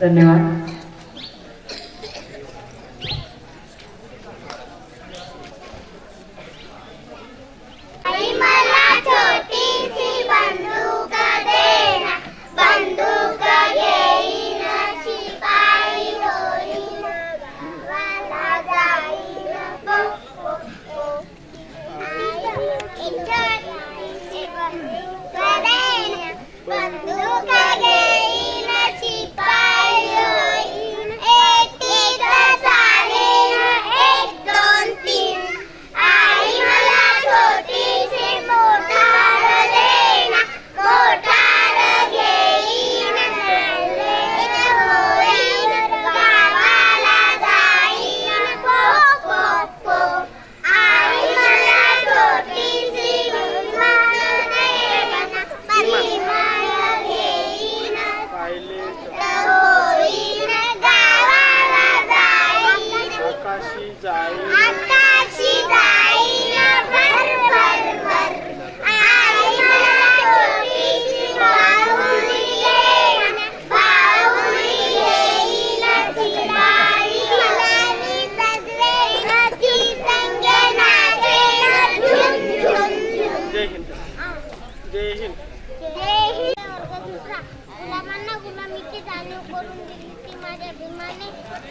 धन्यवाद.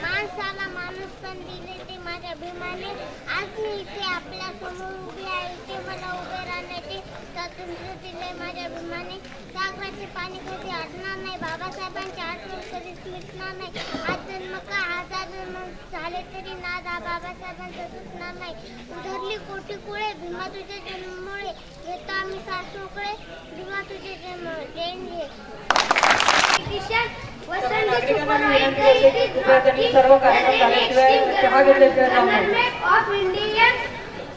माणसाला माणूसपण दिले ते माझ्या अभिमाने. आज मी इथे आपल्या समोर उभी आहे, इथे मला उभे राहण्याचे स्वातंत्र्य दिले माझ्या अभिमाने. सागराचे पाणी कधी आटणार नाही, बाबासाहेबांच्या आठवण कधीच मिटणार नाही. आज जन्म का हजार जन्म झाले तरी नाद हा बाबासाहेबांचा सुटणार नाही. उधरली कोटी कुळे भीमा तुझ्या जन्मामुळे, घेतो आम्ही सासूकडे भीमा तुझे जन्म. जैन घे विद्यार्थ्यांनी सर्व कार्यक्रम झाल्याशिवाय चहा घेतल्याशिवाय of Indian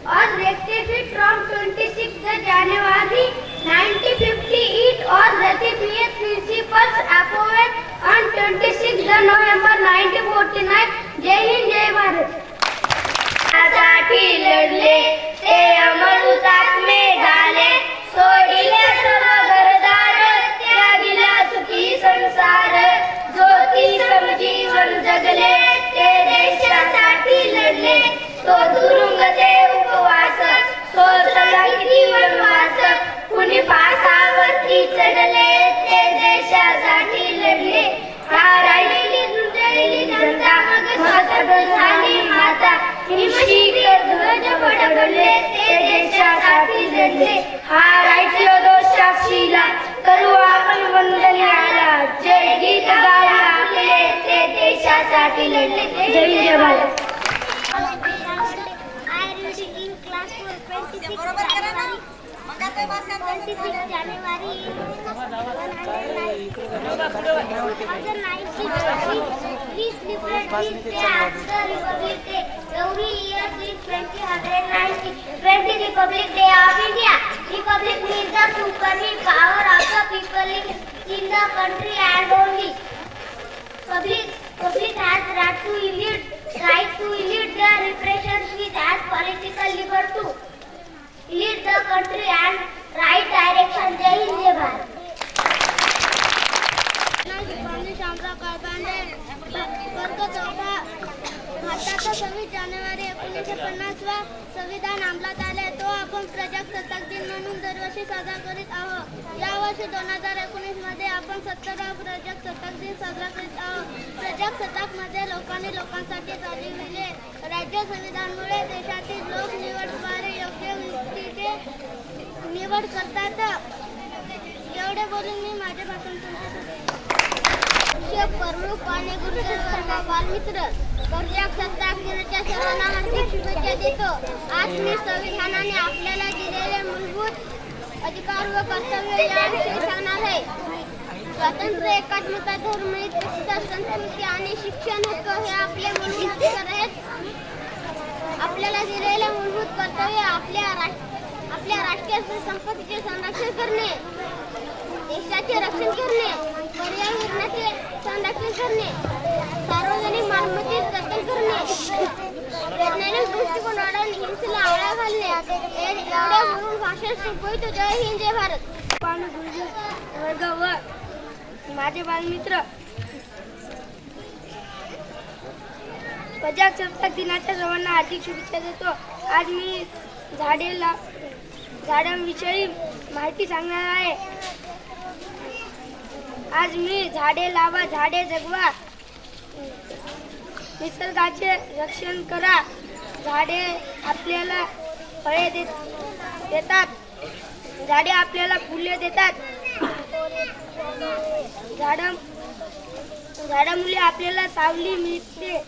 was rectified from 26 January 1958 or ratified principles approved on 26 November 1949. जय हिंद जय भारत. साठी लढले ते अमर हुतात्मे झाले, सोडिले सर्व घरदार, त्यागिला सुखी संसार. ज्योती समजीवन जगले ते देशासाठी लढले, तो तुरुंग ते उपवास, सोसला किती वनवास. कुणी फासावरती चढले ते देशासाठी लढले, हारायली लुटलेली जनता स्वतः झाली माता. हिमशिखर ध्वज फडकले ते देशासाठी लढले, हारायची दोषाशीला करू आपण वंदन याला. जय गीत गाला आपले ते देशासाठी लढले. जय जय Bharat. Class 26 January 1960. Please liberate this day after Republic Day. Every year is 2090. 20 Republic Day of India. Republic means the supreme power of the people in the country and only. Public has right to lead the repressions with as political liberty to lead the country and right direction. जय हिंद जय भारत. भारताचा 26 जानेवारी 1950 संविधान अंमलात आले, तो आपण प्रजासत्ताक दिन म्हणून दरवर्षी साजरा करीत आहोत. यावर्षी 2019 मध्ये आपण 70वा प्रजासत्ताक दिन साजरा करीत आहोत. प्रजासत्ताक मध्ये लोकांनी लोकांसाठी चालविले राज्य संविधानामुळे देशातील लोक निवडद्वारे योग्य व्यक्तीचे निवड करतात. एवढे बोलून मी माझे भाषण प्रमुख आणि गुरुजन बालमित्र प्रजासत्ताक दिनाच्या सर्वांना हार्दिक शुभेच्छा देतो. आज मी संविधानाने आपल्याला दिलेले मूलभूत अधिकार व कर्तव्य याविषयी सांगणार आहे. स्वातंत्र्य, एकात्मता, धर्मनिरपेक्षता, संस्कृती आणि शिक्षण हक्क हे आपले मूलभूत अधिकार आहेत. आपल्याला दिलेले मूलभूत कर्तव्य आपल्या राष्ट्रीय संपत्तीचे संरक्षण करणे, देशाचे रक्षण करणे, पर्यावरणाचे संरक्षण करणे, सार्वजनिक मालमत्तेचे जतन करणे, वैज्ञानिक दृष्टिकोन वाढवणे, हिंसेला आळा घालणे. एवढे म्हणून भाषण संपवितो. जय हिंद जय भारत. वर्ग व माझे बालमित्र प्रजासत्ताक दिनाच्या सर्वांना हार्दिक शुभेच्छा देतो. आज मी झाडांविषयी माहिती सांगणार आहे. आज मी झाडे लावा, झाडे जगवा, निसर्गाचे रक्षण करा. झाडे आपल्याला फळे देतात, झाडे आपल्याला फुले देतात. झाडामुळे आपल्याला सावली मिळते.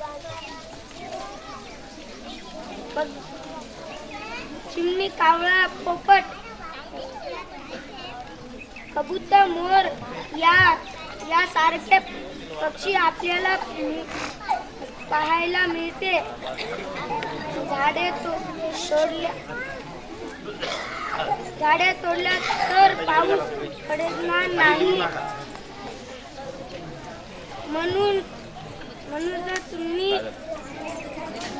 चिमणी, कावळा, पोपट, कबूतर, मोर यासारखे पक्षी आपल्याला पाहायला मिळते. झाडे तोडल्या तर पाऊस पडणार नाही. म्हणूनच तुम्ही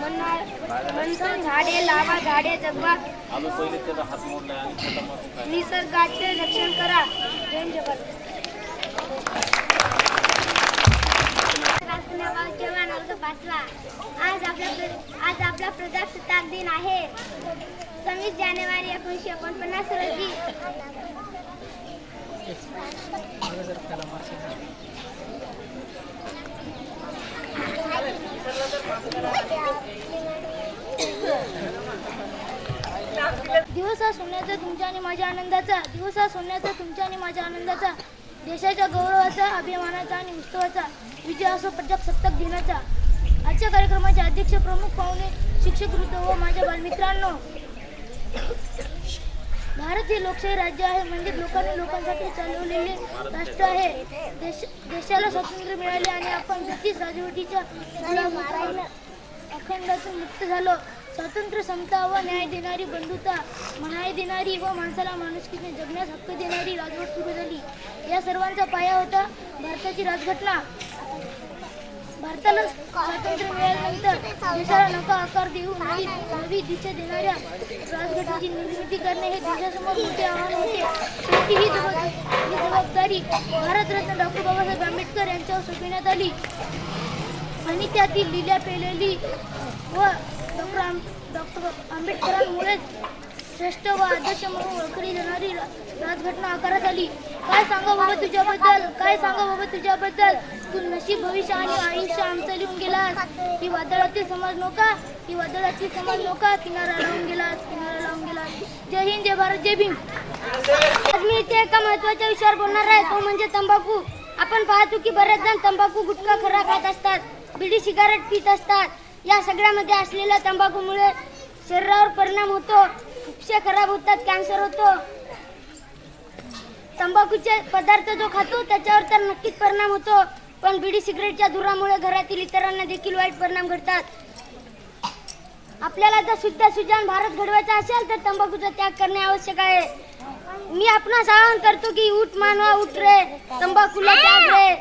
म्हणतो झाडे लावा, झाडे जगवा, निसर्गाचे रक्षण करा. जय जगत. आज आपला प्रजासत्ताक दिन आहे. 26 जानेवारी 1949 रोजी दिवस हा सोन्याचा तुमच्या आणि माझ्या आनंदाचा. दिवस हा सोन्याचा तुमच्या आणि माझ्या आनंदाचा, देशाच्या गौरवाचा, अभिमानाचा आणि उत्सवाचा विजय असो प्रजासत्ताक दिनाचा. आजच्या कार्यक्रमाचे अध्यक्ष, प्रमुख पाहुणे, शिक्षक वृंद व माझ्या बालमित्रांनो, भारत हे लोकशाही राज्य आहे. म्हणजे लोकांसाठी चालवलेले राष्ट्र आहे. देशाला स्वातंत्र्य मिळाले आणि आपण ब्रिटिश राजवटीच्या अखंडातून मुक्त झालो. स्वातंत्र्य, समता व न्याय देणारी, बंधुता, न्याय देणारी व माणसाला माणुसकीने जगण्यास हक्क देणारी राजवट सुरू झाली. या सर्वांचा पाया होता भारताची राजघटना. भारताला स्वातंत्र्य मिळाल्यानंतर देशाला नका आकार देऊन नवी दिशा देणाऱ्या राजघटनेची निर्मिती करणे हे देशासमोर मोठे आव्हान होते. शेवटी ही जबाबदारी भारतरत्न डॉक्टर बाबासाहेब आंबेडकर यांच्यावर सोपविण्यात आली आणि त्यातील लिहिल्या पेलेली व डॉक्टर आंबेडकरांमुळेच श्रेष्ठ व आदर्श म्हणून ओळखली जाणारी राजघटना आकारात आली. काय सांगा बाबा तुझ्याबद्दल, तू नशीब, भविष्य आणि आयुष्य आमचं लिहून गेलास. ही वादळातील समाज नौका, किनारा लावून गेलास. जय हिंद, जय भारत, जय भीम. आज मी इथे एका महत्त्वाच्या विषयावर बोलणार आहे, तो म्हणजे तंबाखू. आपण पाहतो की बरेच जण तंबाखू, गुटखा, खर्रा खात असतात, बिडी, सिगारेट पित असतात. या सगळ्यामध्ये असलेल्या तंबाखूमुळे शरीरावर परिणाम होतो, फुफ्फुसे खराब होतात, कॅन्सर होतो. तंबाखूचे पदार्थ जो खातो त्याच्यावर तर नक्कीच परिणाम होतो, पण बिडी सिगरेटच्या धुरामुळे घरातील इतरांना देखील वाईट परिणाम घडतात. आपल्याला जर शुद्ध सुजाण भारत घडवायचा असेल तर तंबाखूचा त्याग करणे आवश्यक आहे. मी आपणास आवाहन करतो की उठ मानवा, उठ रे, तंबाखूला त्याग रे.